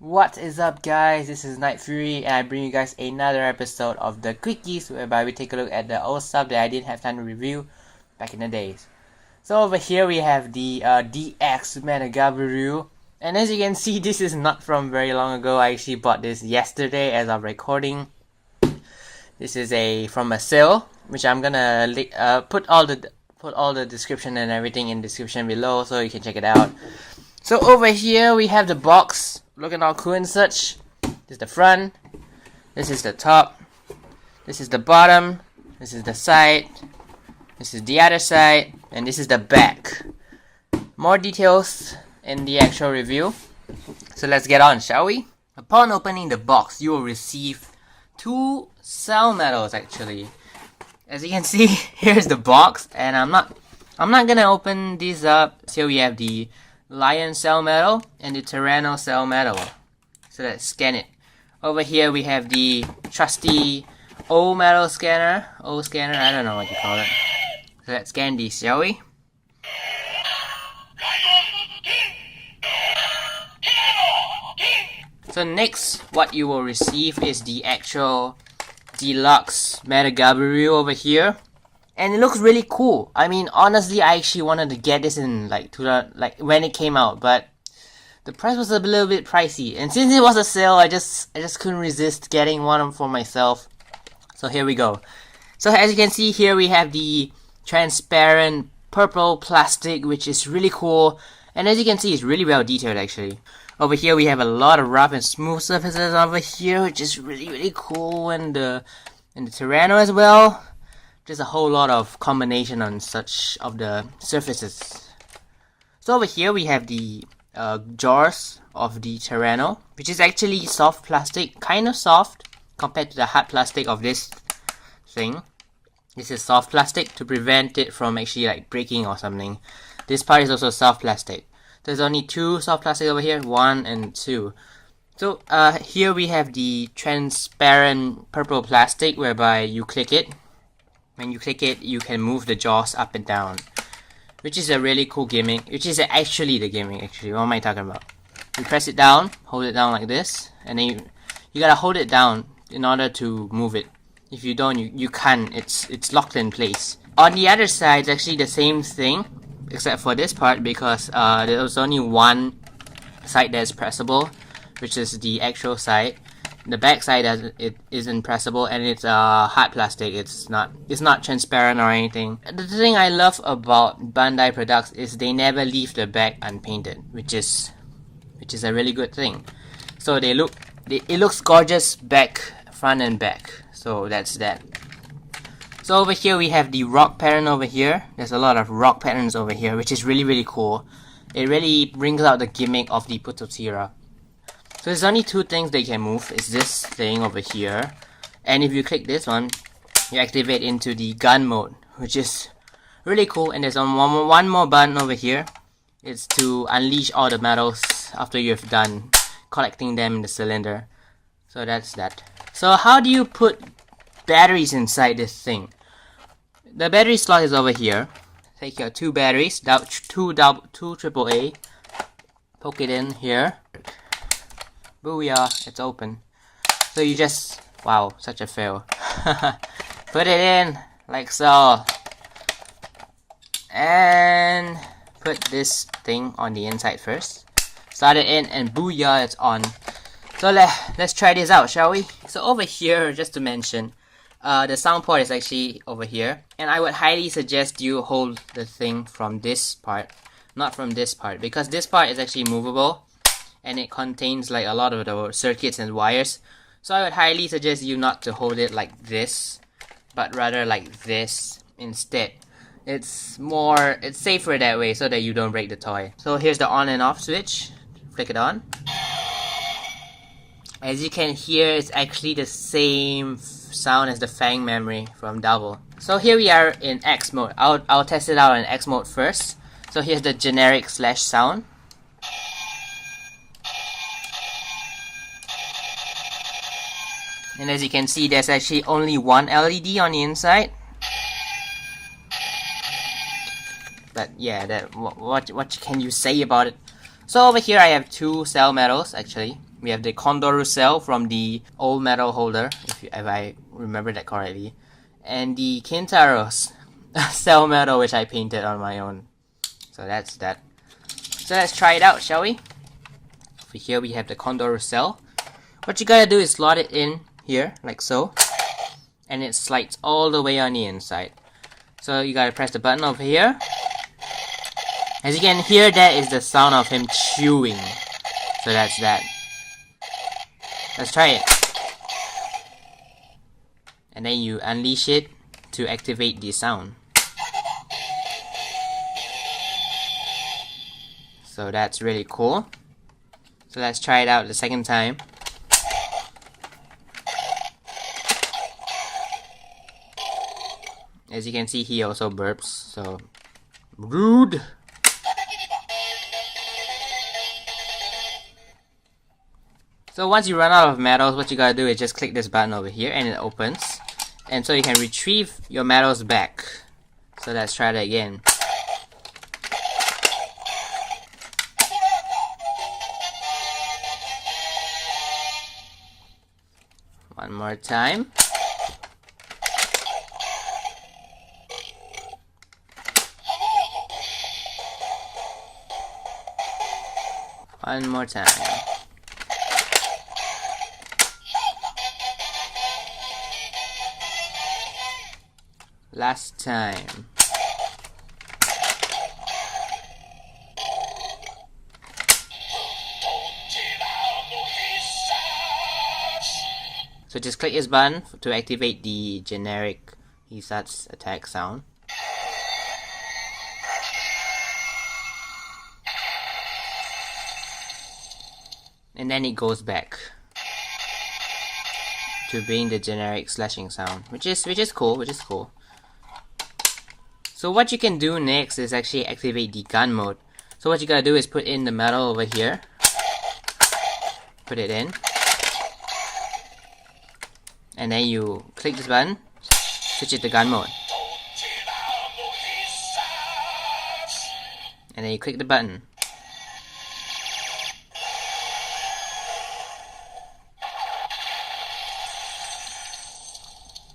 What is up, guys? This is KnightFury, and I bring you guys another episode of the Quickies, whereby we take a look at the old stuff that I didn't have time to review back in the days. So over here we have the DX Medagaburyu, and as you can see, this is not from very long ago. I actually bought this yesterday as of recording. This is from a sale, which I'm gonna put all the description and everything in description below, so you can check it out. So over here we have the box, looking all cool and such. This is the front, this is the top, this is the bottom, this is the side, this is the other side, and this is the back. More details in the actual review. So let's get on, shall we? Upon opening the box, you will receive 2 cell medals actually. As you can see, here's the box, and I'm not gonna open these up. So we have the Lion cell medal and the Tyranno cell medal. So let's scan it. Over here we have the trusty O medal scanner. O scanner, I don't know what you call it. So let's scan these, shall we? So next, what you will receive is the actual DX Medagaburyu over here. And it looks really cool. I mean, honestly, I actually wanted to get this in when it came out, but the price was a little bit pricey. And since it was a sale, I just couldn't resist getting one for myself. So here we go. So as you can see here, we have the transparent purple plastic, which is really cool. And as you can see, it's really well detailed actually. Over here we have a lot of rough and smooth surfaces over here, which is really cool, and the Tyranno as well. There's a whole lot of combination on such of the surfaces. So over here we have the jaws of the Tyranno, which is actually soft plastic, kind of soft compared to the hard plastic of this thing. This is soft plastic to prevent it from actually like breaking or something. This part is also soft plastic. There's only 2 soft plastic over here, 1 and 2. So here we have the transparent purple plastic, whereby you click it. When you click it, you can move the jaws up and down, which is a really cool gimmick. Which is actually the gimmick. Actually, what am I talking about? You press it down, hold it down like this, and then you gotta hold it down in order to move it. If you don't, you can't. It's locked in place. On the other side, it's actually the same thing, except for this part, because there's only one side that's pressable, which is the actual side. The back side isn't pressable, and it's hard plastic. It's not transparent or anything. The thing I love about Bandai products is they never leave the back unpainted, which is a really good thing. So it looks gorgeous back, front and back. So that's that. So over here we have the rock pattern over here. There's a lot of rock patterns over here, which is really cool. It really brings out the gimmick of the Putotira. So there's only 2 things they can move. It's this thing over here, and if you click this one, you activate into the gun mode, which is really cool. And there's one more button over here. It's to unleash all the medals after you've done collecting them in the cylinder. So that's that. So how do you put batteries inside this thing? The battery slot is over here. Take your 2 batteries, two AAA, poke it in here. Booyah, it's open. So you just, wow, such a fail. Put it in, like so. And put this thing on the inside first. Start it in, and booyah, it's on. So let's try this out, shall we? So over here, just to mention, the sound port is actually over here. And I would highly suggest you hold the thing from this part, not from this part, because this part is actually movable. And it contains like a lot of the circuits and wires. So I would highly suggest you not to hold it like this, but rather like this instead. It's safer that way, so that you don't break the toy. So here's the on and off switch. Flick it on. As you can hear, it's actually the same sound as the Fang memory from Double. So here we are in X mode. I'll test it out in X mode first. So here's the generic slash sound. And as you can see, there's actually only 1 LED on the inside. But yeah, what can you say about it? So over here I have 2 cell medals actually. We have the Condor cell from the old metal holder, if I remember that correctly. And the Kintaro's cell metal, which I painted on my own. So that's that. So let's try it out, shall we? Over here we have the Condor cell. What you gotta do is slot it in here, like so. And it slides all the way on the inside. So you gotta press the button over here. As you can hear, that is the sound of him chewing. So that's that. Let's try it. And then you unleash it to activate the sound. So that's really cool. So let's try it out the second time. As you can see, he also burps, so rude. So once you run out of medals, what you gotta do is just click this button over here and it opens. And so you can retrieve your medals back. So let's try that again. One more time. One more time. Last time. So just click this button to activate the generic Hisatsu attack sound. And then it goes back to being the generic slashing sound, which is cool. So what you can do next is actually activate the gun mode. So what you gotta do is put in the metal over here. Put it in. And then you click this button, switch it to gun mode. And then you click the button.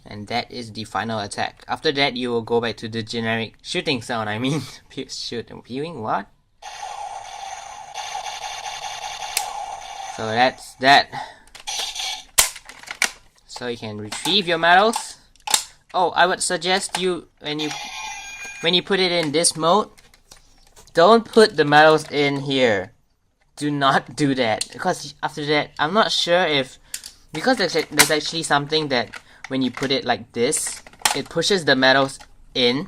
And that is the final attack. After that, you will go back to the generic shooting sound. I mean, viewing what? So that's that. So you can retrieve your medals. Oh, I would suggest you when you put it in this mode, don't put the medals in here. Do not do that, because after that, I'm not sure if, because there's actually something that when you put it like this, it pushes the medals in,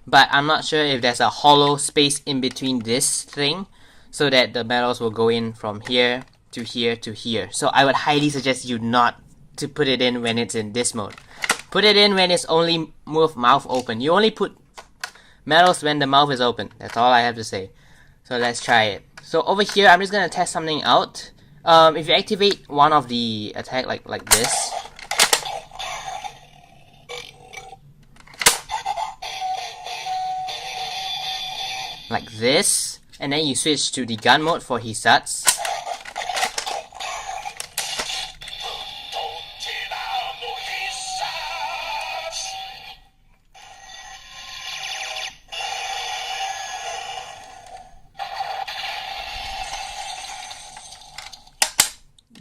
but I'm not sure if there's a hollow space in between this thing, so that the medals will go in from here to here to here. So I would highly suggest you not to put it in when it's in this mode. Put it in when it's only mouth open. You only put medals when the mouth is open. That's all I have to say. So let's try it. So over here, I'm just gonna test something out. If you activate one of the attack like this, like this, and then you switch to the gun mode for Hisatsu.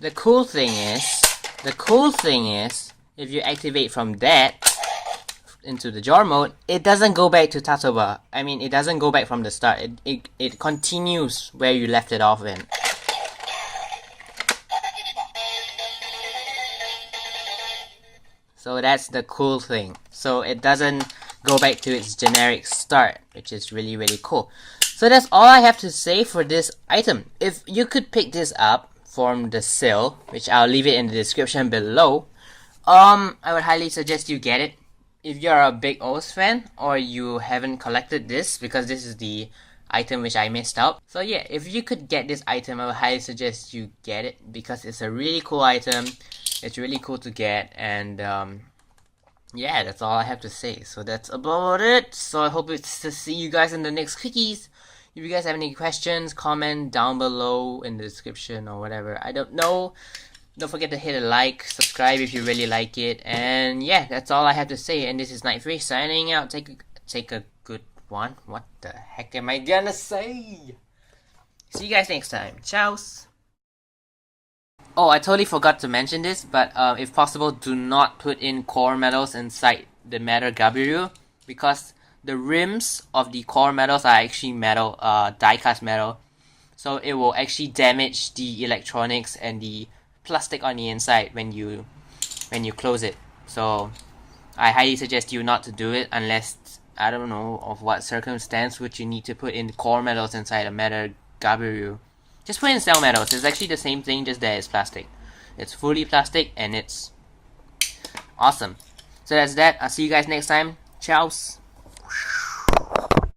The cool thing is, if you activate from that into the jar mode, it doesn't go back to Tatoba. I mean, it doesn't go back from the start. It continues where you left it off in. So that's the cool thing. So it doesn't go back to its generic start, which is really, really cool. So that's all I have to say for this item. If you could pick this up from the sale, which I'll leave it in the description below, I would highly suggest you get it. If you're a big O's fan, or you haven't collected this, because this is the item which I missed out. So yeah, if you could get this item, I would highly suggest you get it, because it's a really cool item. It's really cool to get, and yeah, that's all I have to say. So that's about it. So I hope to see you guys in the next quickies. If you guys have any questions, comment down below in the description or whatever. I don't know. Don't forget to hit a like, subscribe if you really like it, and yeah, that's all I have to say. And this is KnightFury signing out. Take a good one. What the heck am I gonna say? See you guys next time. Ciao. Oh, I totally forgot to mention this, but if possible, do not put in core metals inside the Medagalibur, because the rims of the core metals are actually metal, die-cast metal, so it will actually damage the electronics and the plastic on the inside when you close it. So I highly suggest you not to do it unless, I don't know of what circumstance would you need to put in core metals inside a Medagalibur. Just put in cell metals. It's actually the same thing, just that it's plastic. It's fully plastic and it's awesome. So that's that. I'll see you guys next time. Ciao.